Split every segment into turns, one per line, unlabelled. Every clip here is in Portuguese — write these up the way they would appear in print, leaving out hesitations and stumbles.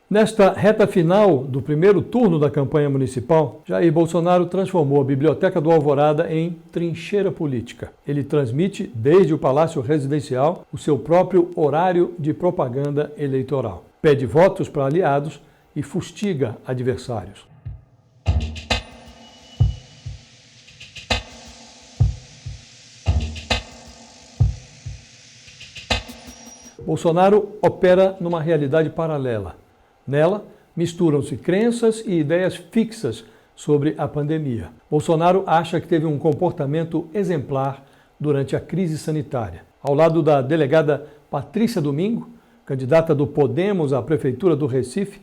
Nesta reta final do primeiro turno da campanha municipal, Jair Bolsonaro transformou a Biblioteca do Alvorada em trincheira política. Ele transmite, desde o Palácio Residencial, o seu próprio horário de propaganda eleitoral. Pede votos para aliados e fustiga adversários. Bolsonaro opera numa realidade paralela. Nela, misturam-se crenças e ideias fixas sobre a pandemia. Bolsonaro acha que teve um comportamento exemplar durante a crise sanitária. Ao lado da delegada Patrícia Domingo, candidata do Podemos à Prefeitura do Recife,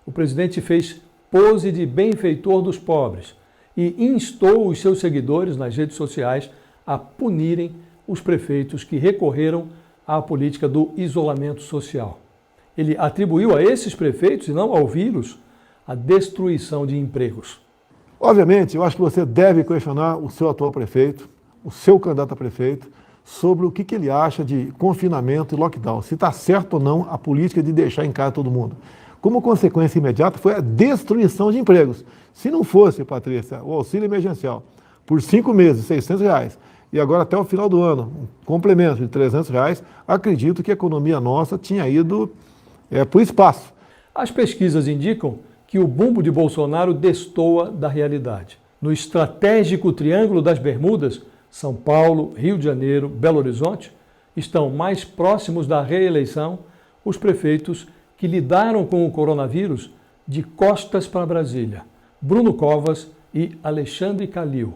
o presidente fez pose de benfeitor dos pobres e instou os seus seguidores nas redes sociais a punirem os prefeitos que recorreram à política do isolamento social. Ele atribuiu a esses prefeitos, e não ao vírus, a destruição de empregos.
Obviamente, eu acho que você deve questionar o seu atual prefeito, o seu candidato a prefeito, sobre o que ele acha de confinamento e lockdown, se está certo ou não a política de deixar em casa todo mundo. Como consequência imediata foi a destruição de empregos. Se não fosse, Patrícia, o auxílio emergencial por 5 meses, R$600, e agora até o final do ano, um complemento de R$300, acredito que a economia nossa tinha ido para o espaço.
As pesquisas indicam que o bumbo de Bolsonaro destoa da realidade. No estratégico Triângulo das Bermudas, São Paulo, Rio de Janeiro, Belo Horizonte, estão mais próximos da reeleição os prefeitos que lidaram com o coronavírus de costas para Brasília, Bruno Covas e Alexandre Calil.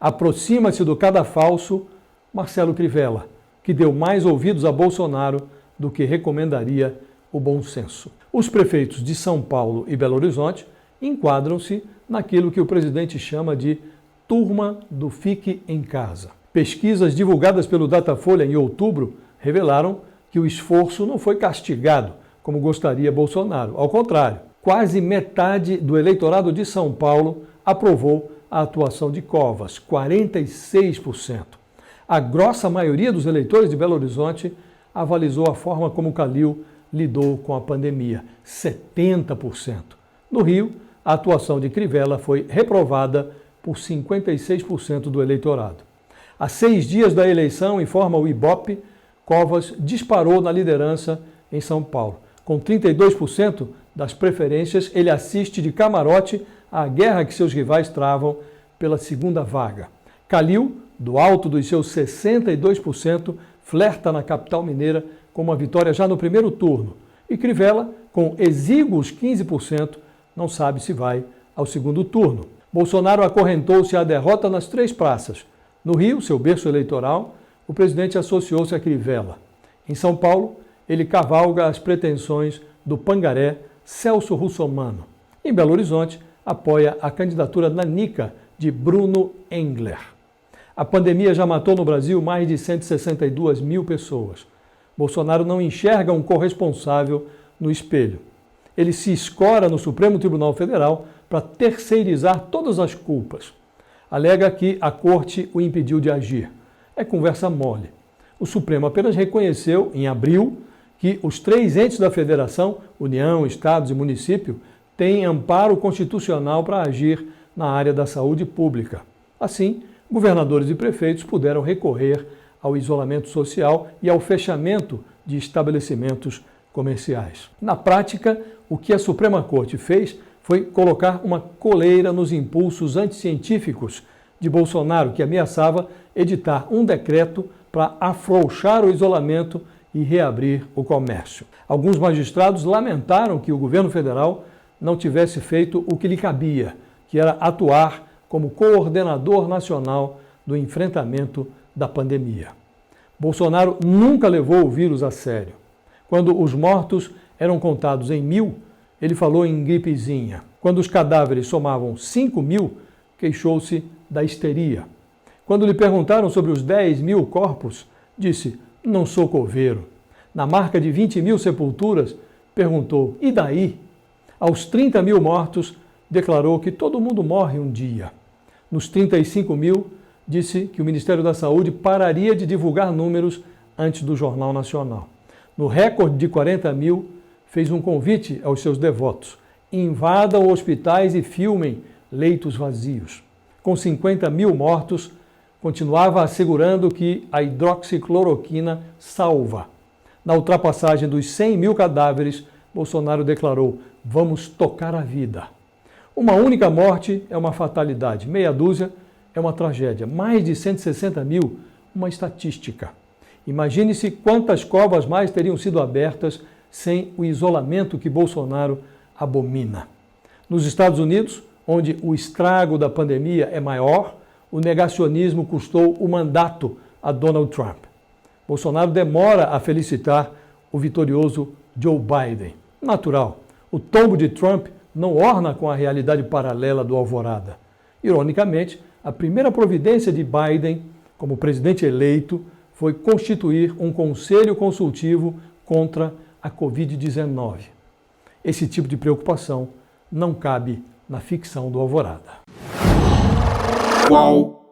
Aproxima-se do cadafalso Marcelo Crivella, que deu mais ouvidos a Bolsonaro do que recomendaria o bom senso. Os prefeitos de São Paulo e Belo Horizonte enquadram-se naquilo que o presidente chama de turma do fique em casa. Pesquisas divulgadas pelo Datafolha em outubro revelaram que o esforço não foi castigado, como gostaria Bolsonaro. Ao contrário, quase metade do eleitorado de São Paulo aprovou a atuação de Covas, 46%. A grossa maioria dos eleitores de Belo Horizonte avalizou a forma como Calil lidou com a pandemia, 70%. No Rio, a atuação de Crivella foi reprovada por 56% do eleitorado. Há 6 dias da eleição, informa o Ibope, Covas disparou na liderança em São Paulo. Com 32% das preferências, ele assiste de camarote à guerra que seus rivais travam pela segunda vaga. Calil, do alto dos seus 62%, flerta na capital mineira com uma vitória já no primeiro turno. E Crivella, com exíguos 15%, não sabe se vai ao segundo turno. Bolsonaro acorrentou-se à derrota nas 3 praças. No Rio, seu berço eleitoral, o presidente associou-se a Crivella. Em São Paulo, ele cavalga as pretensões do pangaré Celso Russomano. Em Belo Horizonte, apoia a candidatura nanica de Bruno Engler. A pandemia já matou no Brasil mais de 162 mil pessoas. Bolsonaro não enxerga um corresponsável no espelho. Ele se escora no Supremo Tribunal Federal para terceirizar todas as culpas. Alega que a corte o impediu de agir. É conversa mole. O Supremo apenas reconheceu, em abril, que os 3 entes da federação, União, Estados e Município, têm amparo constitucional para agir na área da saúde pública. Assim, governadores e prefeitos puderam recorrer ao isolamento social e ao fechamento de estabelecimentos comerciais. Na prática, o que a Suprema Corte fez foi colocar uma coleira nos impulsos anticientíficos de Bolsonaro, que ameaçava editar um decreto para afrouxar o isolamento e reabrir o comércio. Alguns magistrados lamentaram que o governo federal não tivesse feito o que lhe cabia, que era atuar como coordenador nacional do enfrentamento da pandemia. Bolsonaro nunca levou o vírus a sério. Quando os mortos eram contados em 1.000, ele falou em gripezinha. Quando os cadáveres somavam 5.000, queixou-se da histeria. Quando lhe perguntaram sobre os 10.000 corpos, disse, não sou coveiro. Na marca de 20.000 sepulturas, perguntou, e daí? Aos 30.000 mortos, declarou que todo mundo morre um dia. Nos 35.000, disse que o Ministério da Saúde pararia de divulgar números antes do Jornal Nacional. No recorde de 40.000, fez um convite aos seus devotos: invadam hospitais e filmem leitos vazios. Com 50 mil mortos, continuava assegurando que a hidroxicloroquina salva. Na ultrapassagem dos 100 mil cadáveres, Bolsonaro declarou: vamos tocar a vida. Uma única morte é uma fatalidade, meia dúzia é uma tragédia, mais de 160 mil, uma estatística. Imagine-se quantas covas mais teriam sido abertas sem o isolamento que Bolsonaro abomina. Nos Estados Unidos, onde o estrago da pandemia é maior, o negacionismo custou o mandato a Donald Trump. Bolsonaro demora a felicitar o vitorioso Joe Biden. Natural, o tombo de Trump não orna com a realidade paralela do Alvorada. Ironicamente, a primeira providência de Biden, como presidente eleito, foi constituir um conselho consultivo contra a Covid-19. Esse tipo de preocupação não cabe na ficção do Alvorada.
Qual?